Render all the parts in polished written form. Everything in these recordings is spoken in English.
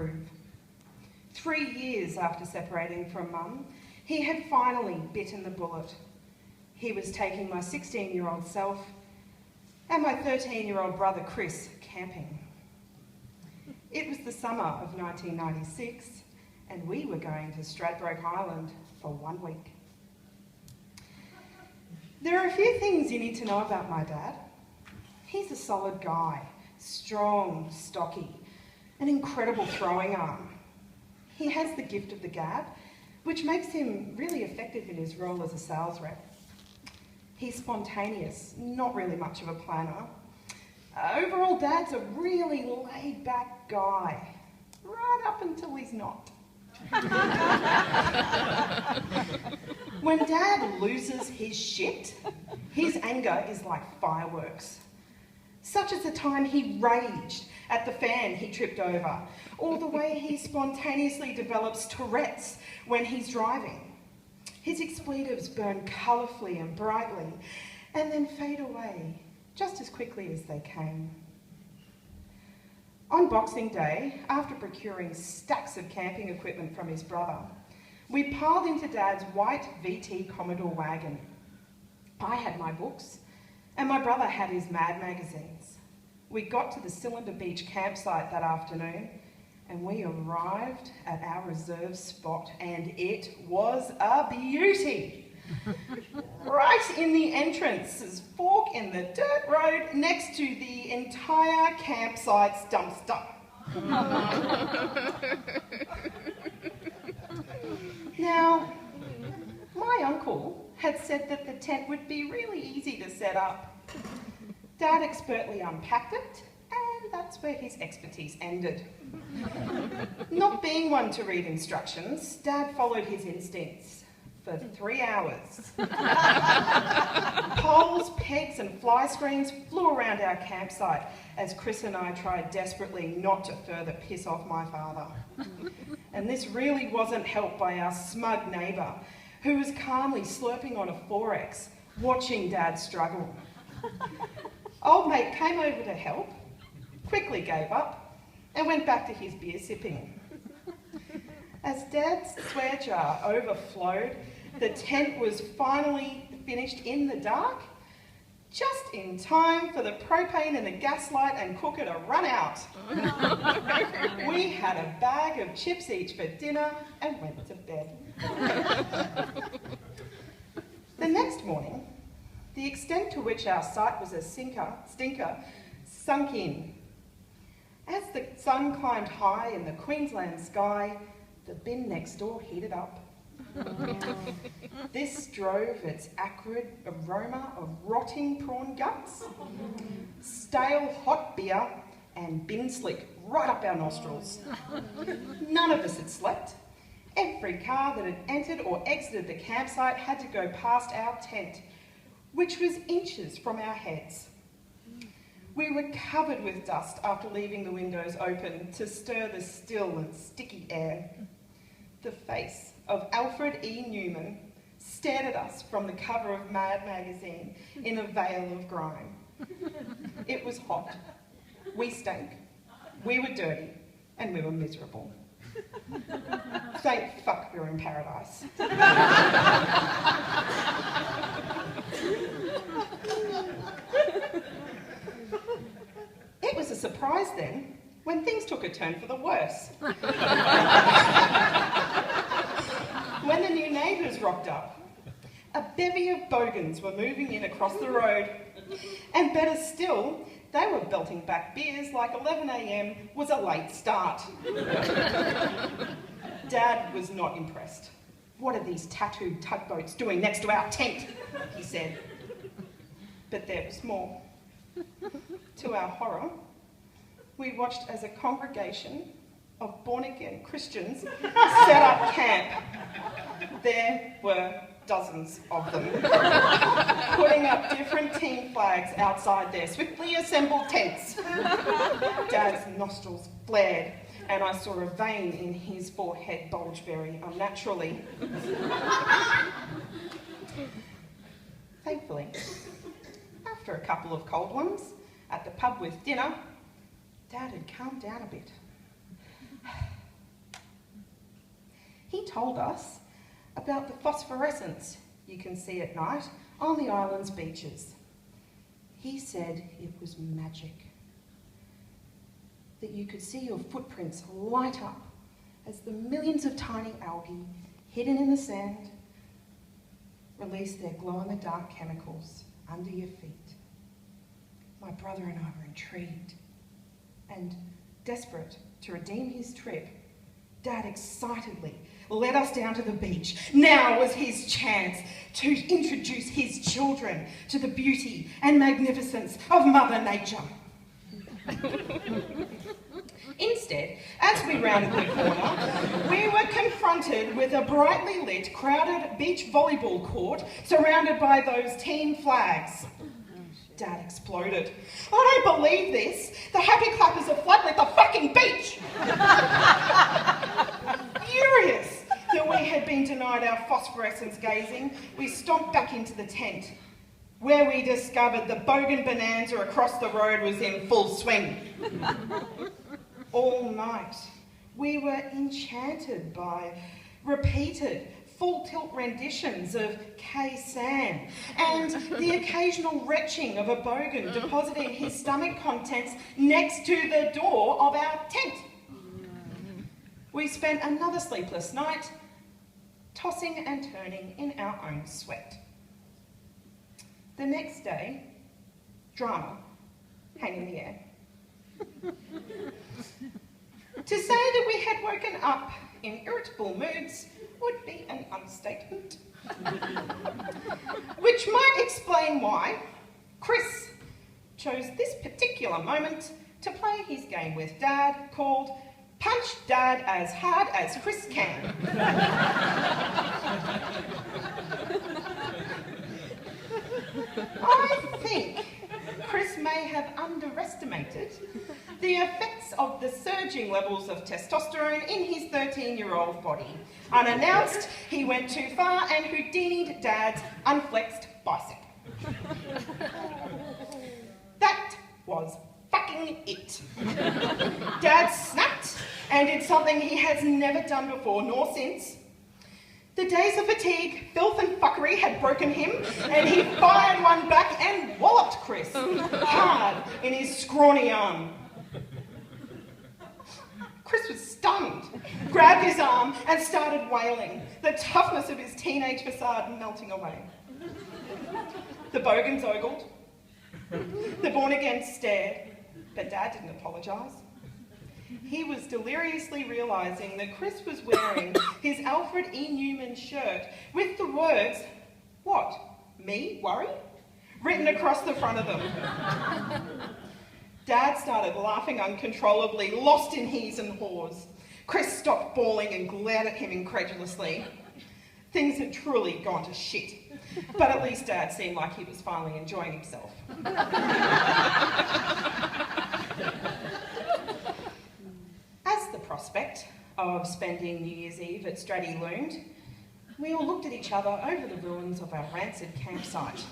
approve. 3 years after separating from Mum, he had finally bitten the bullet. He was taking my 16-year-old self and my 13-year-old brother Chris camping. It was the summer of 1996 and we were going to Stradbroke Island for 1 week. There are a few things you need to know about my dad. He's a solid guy, strong, stocky, an incredible throwing arm. He has the gift of the gab, which makes him really effective in his role as a sales rep. He's spontaneous, not really much of a planner. Overall, Dad's a really laid-back guy, right up until he's not. When Dad loses his shit, his anger is like fireworks. Such as the time he raged at the fan he tripped over, or the way he spontaneously develops Tourette's when he's driving. His expletives burn colourfully and brightly, and then fade away just as quickly as they came. On Boxing Day, after procuring stacks of camping equipment from his brother, we piled into Dad's white VT Commodore wagon. I had my books, and my brother had his Mad magazines. We got to the Cylinder Beach campsite that afternoon, and we arrived at our reserve spot, and it was a beauty. Right in the entrance, fork in the dirt road next to the entire campsite's dumpster. Now, my uncle had said that the tent would be really easy to set up. Dad expertly unpacked it, and that's where his expertise ended. Not being one to read instructions, Dad followed his instincts for 3 hours. Poles, pegs and fly screens flew around our campsite as Chris and I tried desperately not to further piss off my father. And this really wasn't helped by our smug neighbour, who was calmly slurping on a 4X, watching Dad struggle. Old mate came over to help, quickly gave up, and went back to his beer sipping. As Dad's swear jar overflowed, the tent was finally finished in the dark, just in time for the propane and the gas light and cooker to run out. We had a bag of chips each for dinner and went to bed. The next morning, the extent to which our sight was a stinker sunk in. As the sun climbed high in the Queensland sky, the bin next door heated up. This drove its acrid aroma of rotting prawn guts, stale hot beer and bin slick right up our nostrils. None of us had slept. Every car that had entered or exited the campsite had to go past our tent, which was inches from our heads. We were covered with dust after leaving the windows open to stir the still and sticky air. The face of Alfred E. Newman stared at us from the cover of Mad magazine in a veil of grime. It was hot. We stank. We were dirty. And we were miserable. Thank fuck we were in paradise. It was a surprise then when things took a turn for the worse. When the new neighbours rocked up, a bevy of bogans were moving in across the road. And better still, they were belting back beers like 11 a.m. was a late start. Dad was not impressed. "What are these tattooed tugboats doing next to our tent?" he said. But there was more. To our horror, we watched as a congregation of born-again Christians set up camp. There were dozens of them, putting up different team flags outside their swiftly assembled tents. Dad's nostrils flared, and I saw a vein in his forehead bulge very unnaturally. Thankfully, after a couple of cold ones, at the pub with dinner, Dad had calmed down a bit. told us about the phosphorescence you can see at night on the island's beaches. He said it was magic, that you could see your footprints light up as the millions of tiny algae hidden in the sand release their glow-in-the-dark chemicals under your feet. My brother and I were intrigued and desperate to redeem his trip. Dad excitedly led us down to the beach. Now was his chance to introduce his children to the beauty and magnificence of Mother Nature. Instead, as we rounded the corner, we were confronted with a brightly lit, crowded beach volleyball court surrounded by those team flags. Dad exploded. I don't believe this. The happy clappers have floodlit the fucking beach. Furious that we had been denied our phosphorescence gazing, we stomped back into the tent, where we discovered the bogan bonanza across the road was in full swing. All night, we were enchanted by repeated full-tilt renditions of K-Sam and the occasional retching of a bogan depositing his stomach contents next to the door of our tent. We spent another sleepless night tossing and turning in our own sweat. The next day, drama hang in the air. To say that we had woken up in irritable moods would be an understatement. Which might explain why Chris chose this particular moment to play his game with Dad called Punch Dad as Hard as Chris Can. I think Chris may have underestimated the effects of the surging levels of testosterone in his 13-year-old body. Unannounced, he went too far and Houdini'd Dad's unflexed bicep. That was fucking it. Dad snapped and did something he has never done before nor since. The days of fatigue, filth and fuckery had broken him, and he fired one back and walloped Chris hard in his scrawny arm. Chris was stunned, grabbed his arm and started wailing, the toughness of his teenage facade melting away. The bogans ogled, the born-again stared, but Dad didn't apologise. He was deliriously realising that Chris was wearing his Alfred E. Newman shirt with the words, "What, me, worry?" written across the front of them. Dad started laughing uncontrollably, lost in he's and haws. Chris stopped bawling and glared at him incredulously. Things had truly gone to shit, but at least Dad seemed like he was finally enjoying himself. As the prospect of spending New Year's Eve at Straddy loomed, we all looked at each other over the ruins of our rancid campsite.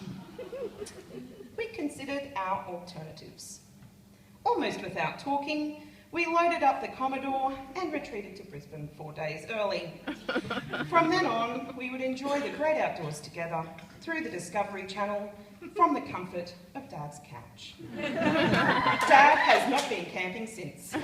We considered our alternatives. Almost without talking, we loaded up the Commodore and retreated to Brisbane 4 days early. From then on, we would enjoy the great outdoors together through the Discovery Channel from the comfort of Dad's couch. Dad has not been camping since.